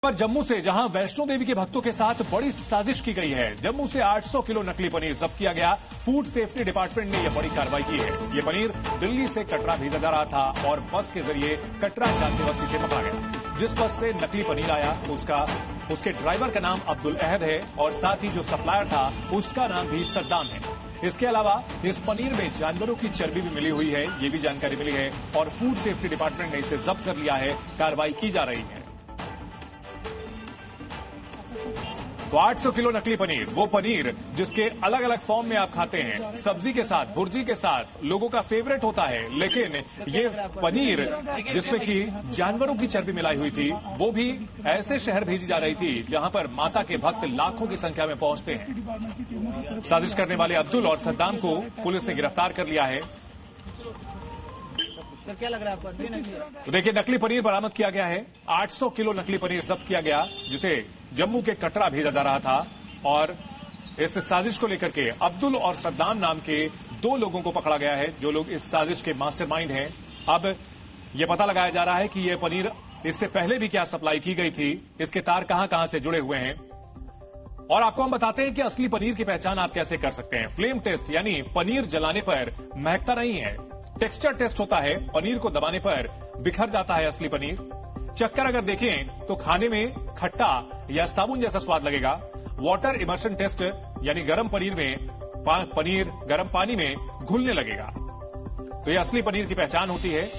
पर जम्मू से जहां वैष्णो देवी के भक्तों के साथ बड़ी साजिश की गई है। जम्मू से 800 किलो नकली पनीर जब्त किया गया। फूड सेफ्टी डिपार्टमेंट ने यह बड़ी कार्रवाई की है। ये पनीर दिल्ली से कटरा भेजा जा रहा था और बस के जरिए कटरा जाते वक्त इसे पकड़ा गया। जिस बस से नकली पनीर आया उसके ड्राइवर का नाम अब्दुल अहद है और साथ ही जो सप्लायर था उसका नाम भी सद्दाम है। इसके अलावा इस पनीर में जानवरों की चर्बी भी मिली हुई है, ये भी जानकारी मिली है और फूड सेफ्टी डिपार्टमेंट ने इसे जब्त कर लिया है। कार्रवाई की जा रही है। तो 800 किलो नकली पनीर, वो पनीर जिसके अलग अलग फॉर्म में आप खाते हैं, सब्जी के साथ, भुर्जी के साथ, लोगों का फेवरेट होता है। लेकिन ये पनीर जिसमें कि जानवरों की चर्बी मिलाई हुई थी, वो भी ऐसे शहर भेजी जा रही थी जहां पर माता के भक्त लाखों की संख्या में पहुंचते हैं। साजिश करने वाले अब्दुल और सद्दाम को पुलिस ने गिरफ्तार कर लिया है। क्या लग रहा है आपको? तो देखिए, नकली पनीर बरामद किया गया है। 800 किलो नकली पनीर जब्त किया गया, जिसे जम्मू के कटरा भेजा जा रहा था। और इस साजिश को लेकर के अब्दुल और सद्दाम नाम के दो लोगों को पकड़ा गया है, जो लोग इस साजिश के मास्टरमाइंड हैं। अब यह पता लगाया जा रहा है कि यह पनीर इससे पहले भी क्या सप्लाई की गई थी, इसके तार कहां से जुड़े हुए हैं। और आपको हम बताते हैं कि असली पनीर की पहचान आप कैसे कर सकते हैं। फ्लेम टेस्ट, यानी पनीर जलाने पर महकता नहीं है। टेक्सचर टेस्ट होता है, पनीर को दबाने पर बिखर जाता है असली पनीर। चक्कर अगर देखें तो खाने में खट्टा या साबुन जैसा स्वाद लगेगा। वाटर इमर्शन टेस्ट, यानी गर्म पनीर में पनीर गर्म पानी में घुलने लगेगा। तो यह असली पनीर की पहचान होती है।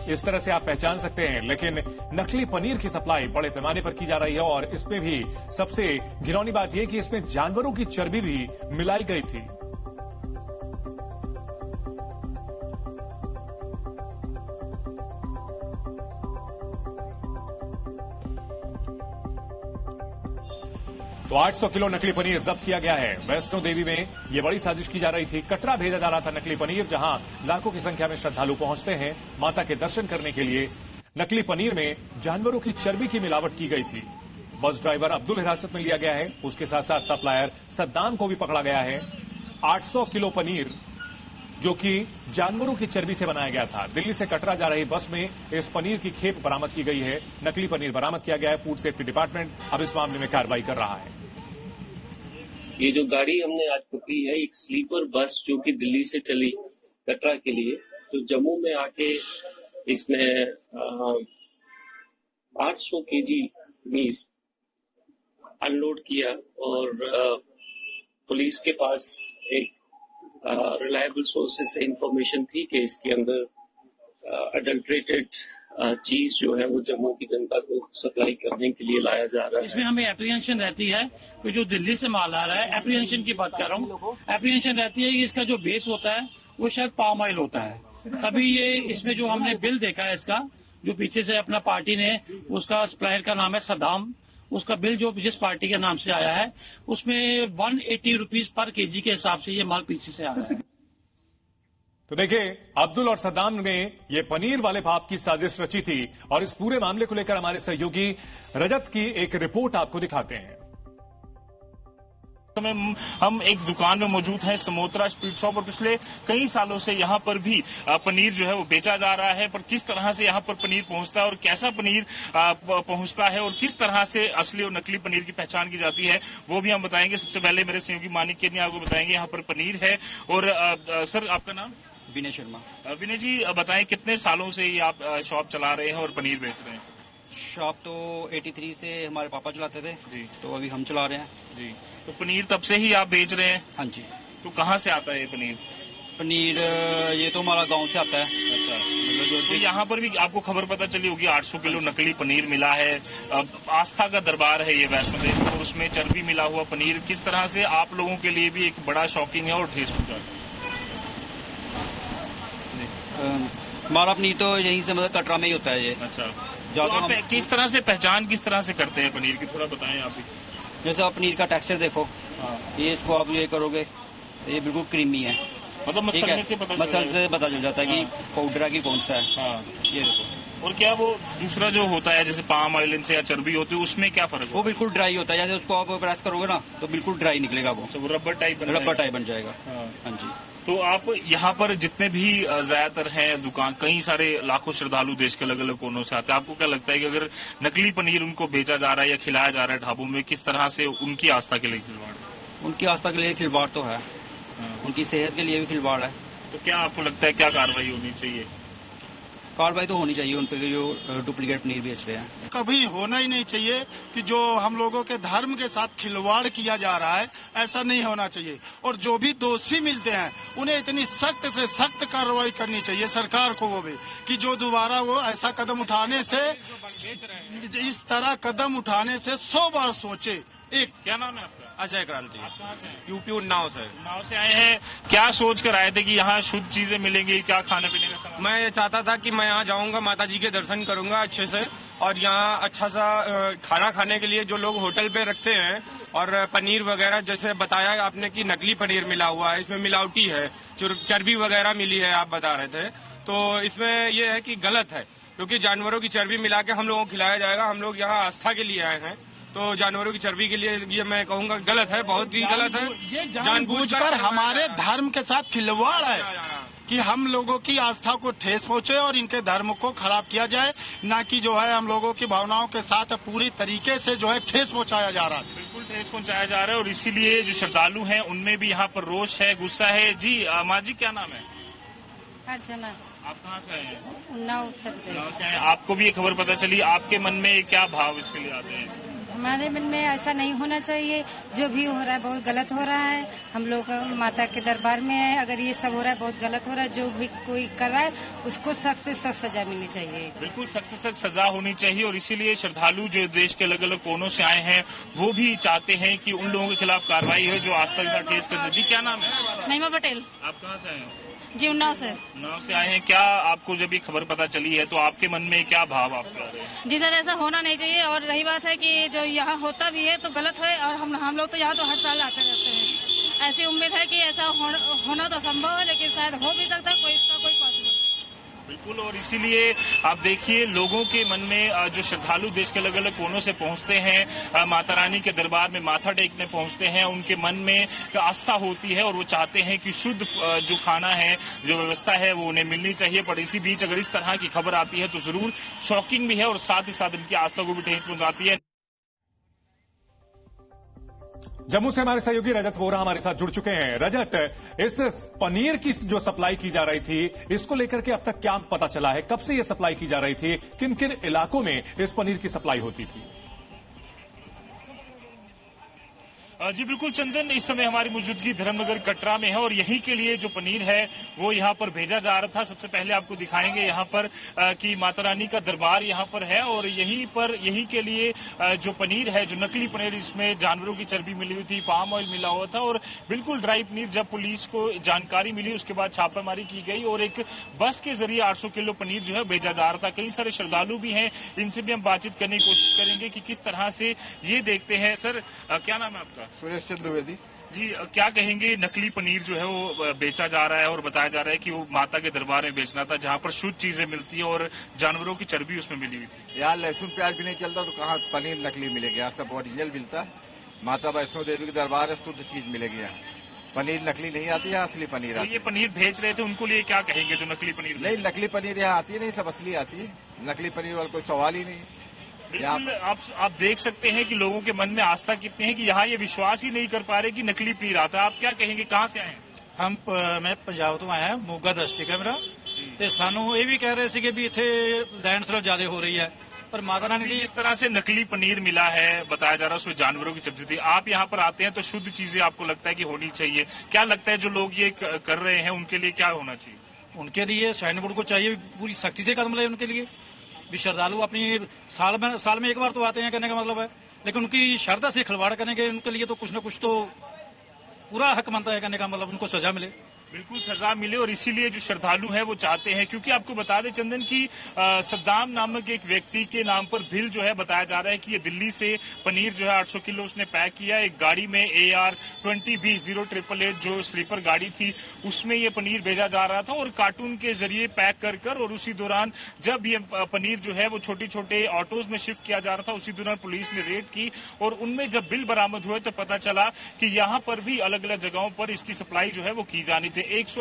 इस तरह से आप पहचान सकते हैं। लेकिन नकली पनीर की सप्लाई बड़े पैमाने पर की जा रही है और इसमें भी सबसे घिनौनी बात यह कि इसमें जानवरों की चर्बी भी मिलाई गई थी। तो 800 किलो नकली पनीर जब्त किया गया है। वैष्णो देवी में यह बड़ी साजिश की जा रही थी। कटरा भेजा जा रहा था नकली पनीर, जहां लाखों की संख्या में श्रद्धालु पहुंचते हैं माता के दर्शन करने के लिए। नकली पनीर में जानवरों की चर्बी की मिलावट की गई थी। बस ड्राइवर अब्दुल हिरासत में लिया गया है, उसके साथ साथ सप्लायर सद्दाम को भी पकड़ा गया है। 800 किलो पनीर जो कि जानवरों की चर्बी से बनाया गया था, दिल्ली से कटरा जा रही बस में इस पनीर की खेप बरामद की गई है। नकली पनीर बरामद किया गया है। फूड सेफ्टी डिपार्टमेंट अब इस मामले में कार्रवाई कर रहा है। ये जो गाड़ी हमने आज पकड़ी है, एक स्लीपर बस जो कि दिल्ली से चली कटरा के लिए, तो जम्मू में आके इसने 800 केजी मीट अनलोड किया और पुलिस के पास एक रिलायबल सोर्सेज से इंफॉर्मेशन थी कि इसके अंदर अडल्ट्रेटेड चीज जो है वो जम्मू की जनता को सप्लाई करने के लिए लाया जा रहा है। इसमें हमें एप्रीहेंशन रहती है कि जो दिल्ली से माल आ रहा है, एप्रीहेंशन की बात कर रहा हूँ, एप्रीहेंशन रहती है कि इसका जो बेस होता है वो शायद पाम ऑयल होता है। तभी ये इसमें जो हमने बिल देखा है इसका, जो पीछे से अपना पार्टी ने, उसका सप्लायर का नाम है सद्दाम, उसका बिल जो जिस पार्टी के नाम से आया है उसमें 180 रुपीज पर केजी के हिसाब से ये माल पीछे से आ रहा है। तो देखिए, अब्दुल और सद्दाम ने ये पनीर वाले बाप की साजिश रची थी और इस पूरे मामले को लेकर हमारे सहयोगी रजत की एक रिपोर्ट आपको दिखाते हैं। हम एक दुकान में मौजूद हैं, समोत्रा स्पीड शॉप, और पिछले कई सालों से यहाँ पर भी पनीर जो है वो बेचा जा रहा है। पर किस तरह से यहाँ पर पनीर पहुँचता है और कैसा पनीर पहुँचता है और किस तरह से असली और नकली पनीर की पहचान की जाती है, वो भी हम बताएंगे। सबसे पहले मेरे सहयोगी मानिक केनी आपको बताएंगे यहाँ पर पनीर है। और सर, आपका नाम? विनय शर्मा। विनय जी, बताएं कितने सालों से ये आप शॉप चला रहे हैं और पनीर बेच रहे हैं? शॉप तो 83 से हमारे पापा चलाते थे जी, तो अभी हम चला रहे हैं जी। तो पनीर तब से ही आप बेच रहे हैं? हाँ जी। तो कहाँ से आता है ये पनीर? पनीर ये तो हमारा गांव से आता है। अच्छा, मतलब तो यहाँ पर भी आपको खबर पता चली होगी 800 किलो नकली पनीर मिला है। आस्था का दरबार है ये वैष्णो देवी, और उसमें चर्बी मिला हुआ पनीर किस तरह से आप लोगों के लिए भी एक बड़ा शॉकिंग है और टेस्टफुल है। हमारा पनीर तो यहीं से, मतलब कटरा में ही होता है ये। अच्छा, तो आप किस तरह से पहचान किस तरह से करते हैं पनीर की, थोड़ा बताएं आप भी। जैसे आप पनीर का टेक्सचर देखो, ये इसको आप ये करोगे तो ये बिल्कुल क्रीमी है, मतलब मसल से पता चल जाता है कि पाउडर है कि कौन सा है। हाँ, ये देखो। और क्या वो दूसरा जो होता है जैसे पाम ऑयल से या चर्बी होती है, उसमें क्या फर्क है? वो बिल्कुल ड्राई होता है, जैसे उसको आप प्रेस करोगे ना तो बिल्कुल ड्राई निकलेगा वो। रबर टाइप बन जाएगा। हाँ जी। तो आप यहाँ पर जितने भी ज्यादातर हैं दुकान, कई सारे लाखों श्रद्धालु देश के अलग अलग कोनों से आते हैं, आपको क्या लगता है कि अगर नकली पनीर उनको बेचा जा रहा है या खिलाया जा रहा है ढाबों में, किस तरह से उनकी आस्था के लिए खिलवाड़ है? उनकी आस्था के लिए खिलवाड़ तो है, उनकी सेहत के लिए भी खिलवाड़ है। तो क्या आपको लगता है क्या कार्रवाई होनी चाहिए? कार्रवाई तो होनी चाहिए उन पे जो डुप्लीकेट पनीर बेच रहे हैं। कभी होना ही नहीं चाहिए कि जो हम लोगों के धर्म के साथ खिलवाड़ किया जा रहा है, ऐसा नहीं होना चाहिए। और जो भी दोषी मिलते हैं उन्हें इतनी सख्त से सख्त कार्रवाई करनी चाहिए सरकार को, वो भी कि जो दोबारा वो ऐसा कदम उठाने से, इस तरह कदम उठाने से 100 बार सोचे। एक क्या नाम है आपका? अजय क्रांति, यूपी उन्नाव से। उन्नाव से आए हैं, क्या सोच कर आए थे कि यहाँ शुद्ध चीजें मिलेंगी, क्या खाने पीने का सामान? मैं ये चाहता था कि मैं यहाँ जाऊंगा, माता जी के दर्शन करूंगा अच्छे से, और यहाँ अच्छा सा खाना खाने के लिए जो लोग होटल पे रखते हैं, और पनीर वगैरह जैसे बताया आपने कि नकली पनीर मिला हुआ है, इसमें मिलावटी है, चर्बी वगैरह मिली है आप बता रहे थे, तो इसमें ये है कि गलत है, क्योंकि जानवरों की चर्बी मिला के हम लोगों को खिलाया जाएगा। हम लोग यहाँ आस्था के लिए आए हैं, तो जानवरों की चर्बी के लिए ये मैं कहूँगा गलत है, बहुत ही गलत है। ये जानबूझकर हमारे धर्म के साथ खिलवाड़ है कि हम लोगों की आस्था को ठेस पहुंचे और इनके धर्म को खराब किया जाए, ना कि जो है हम लोगों की भावनाओं के साथ पूरी तरीके से जो है ठेस पहुंचाया जा रहा है। बिल्कुल ठेस पहुंचाया जा रहा है, और इसीलिए जो श्रद्धालु हैं उनमें भी यहाँ पर रोष है, गुस्सा है। जी माँ जी, क्या नाम है? अर्चना। आप कहाँ से आए हैं? उन्नाव, उत्तर प्रदेश। उन्नाव से आए हैं। आपको भी ये खबर पता चली, आपके मन में क्या भाव इसके लिए आते हैं? हमारे मन में ऐसा नहीं होना चाहिए, जो भी हो रहा है बहुत गलत हो रहा है। हम लोग माता के दरबार में है, अगर ये सब हो रहा है बहुत गलत हो रहा है। जो भी कोई कर रहा है उसको सख्त से सख्त सजा मिलनी चाहिए। बिल्कुल सख्त से सख्त सजा होनी चाहिए, और इसीलिए श्रद्धालु जो देश के अलग अलग कोनों से आए हैं वो भी चाहते हैं कि उन लोगों के खिलाफ कार्रवाई है जो आस्था के साथ ठेस करते। जी क्या नाम है? महिमा पटेल। आप कहाँ से आए हैं? जी उन्नाव से। उन्नाव से आए हैं। क्या आपको जब ये खबर पता चली है तो आपके मन में क्या भाव आपके आ रहे हैं? जी सर, ऐसा होना नहीं चाहिए, और रही बात है कि जो यहाँ होता भी है तो गलत है, और हम लोग तो यहाँ तो हर साल आते रहते हैं। ऐसी उम्मीद है कि ऐसा होना तो संभव है, लेकिन शायद हो भी सकता है, कोई इसका कोई पॉसिबल। बिल्कुल, और इसीलिए आप देखिए लोगों के मन में जो श्रद्धालु देश के अलग अलग कोनों से पहुंचते हैं, माता रानी के दरबार में माथा टेकने पहुंचते हैं, उनके मन में आस्था होती है और वो चाहते हैं कि शुद्ध जो खाना है, जो व्यवस्था है वो उन्हें मिलनी चाहिए। पर इसी बीच अगर इस तरह की खबर आती है तो जरूर शॉकिंग भी है और साथ ही साथ इनकी आस्था को भी ठेस पहुंचाती है। जम्मू से हमारे सहयोगी रजत वोरा हमारे साथ जुड़ चुके हैं। रजत, इस पनीर की जो सप्लाई की जा रही थी, इसको लेकर के अब तक क्या पता चला है? कब से ये सप्लाई की जा रही थी? किन किन इलाकों में इस पनीर की सप्लाई होती थी? जी बिल्कुल चंदन, इस समय हमारी मौजूदगी धर्मनगर कटरा में है और यहीं के लिए जो पनीर है वो यहाँ पर भेजा जा रहा था। सबसे पहले आपको दिखाएंगे यहाँ पर कि माता रानी का दरबार यहाँ पर है, और यहीं के लिए जो पनीर है, जो नकली पनीर, इसमें जानवरों की चर्बी मिली हुई थी, पाम ऑयल मिला हुआ था और बिल्कुल ड्राई पनीर। जब पुलिस को जानकारी मिली उसके बाद छापेमारी की गई और एक बस के जरिए 800 किलो पनीर जो है भेजा जा रहा था। कई सारे श्रद्धालु भी हैं, इनसे भी हम बातचीत करने की कोशिश करेंगे कि किस तरह से ये देखते हैं। सर क्या नाम है आपका? सुरेश चतुर्वेदी। जी क्या कहेंगे, नकली पनीर जो है वो बेचा जा रहा है और बताया जा रहा है कि वो माता के दरबार में बेचना था, जहाँ पर शुद्ध चीजें मिलती है और जानवरों की चर्बी उसमें मिली हुई थी। यहाँ लहसुन प्याज भी नहीं चलता तो कहाँ पनीर नकली मिलेगी? यहाँ सब ओरिजिनल मिलता है। माता वैष्णो देवी के दरबार है, शुद्ध चीज मिलेगी यहाँ। पनीर नकली नहीं आती है, असली पनीर आती है। ये पनीर भेज रहे थे, उनको लिए क्या कहेंगे जो नकली पनीर? नहीं, नकली पनीर यहाँ आती है नहीं, सब असली आती है। नकली पनीर वाला कोई सवाल ही नहीं। बिल्कुल, आप देख सकते हैं कि लोगों के मन में आस्था कितनी है कि यहाँ ये विश्वास ही नहीं कर पा रहे कि नकली पनीर आता है। आप क्या कहेंगे, कहाँ से आए हैं? मैं पंजाब तो आया, मोगा डिस्ट्रिक्ट है मेरा, ਤੇ ਸਾਨੂੰ ਇਹ ਵੀ ਕਹਿ ਰਹੇ ਸੀਗੇ ਵੀ ਇੱਥੇ ਲੈਂਡਸਲਾਈਡ ਜ਼ਿਆਦਾ ਹੋ ਰਹੀ है, पर माता रानी जी जिस तरह से नकली पनीर मिला है, बताया जा रहा है उसमें जानवरों की चर्बी थी। आप यहाँ पर आते हैं तो शुद्ध चीजें आपको लगता है कि होनी चाहिए। क्या लगता है जो लोग ये कर रहे हैं उनके लिए क्या होना चाहिए? उनके लिए साइन बोर्ड को चाहिए पूरी सख्ती से कदम ले उनके लिए भी। श्रद्धालु अपनी साल में एक बार तो आते हैं, कहने का मतलब है, लेकिन उनकी श्रद्धा से खिलवाड़ करेंगे उनके लिए तो कुछ न कुछ तो पूरा हक बनता है, कहने का मतलब उनको सजा मिले। बिल्कुल सजा मिले, और इसीलिए जो श्रद्धालु हैं वो चाहते हैं, क्योंकि आपको बता दें चंदन की सद्दाम नामक एक व्यक्ति के नाम पर बिल जो है बताया जा रहा है कि ये दिल्ली से पनीर जो है 800 किलो उसने पैक किया। एक गाड़ी में AR-20B-0888 जो स्लीपर गाड़ी थी उसमें ये पनीर भेजा जा रहा था और कार्टून के जरिए पैक कर और उसी दौरान जब ये पनीर जो है वो छोटे छोटे ऑटोज में शिफ्ट किया जा रहा था, उसी दौरान पुलिस ने रेड की और उनमें जब बिल बरामद हुए तो पता चला कि यहाँ पर भी अलग अलग जगहों पर इसकी सप्लाई जो है वो की जानी थी। 100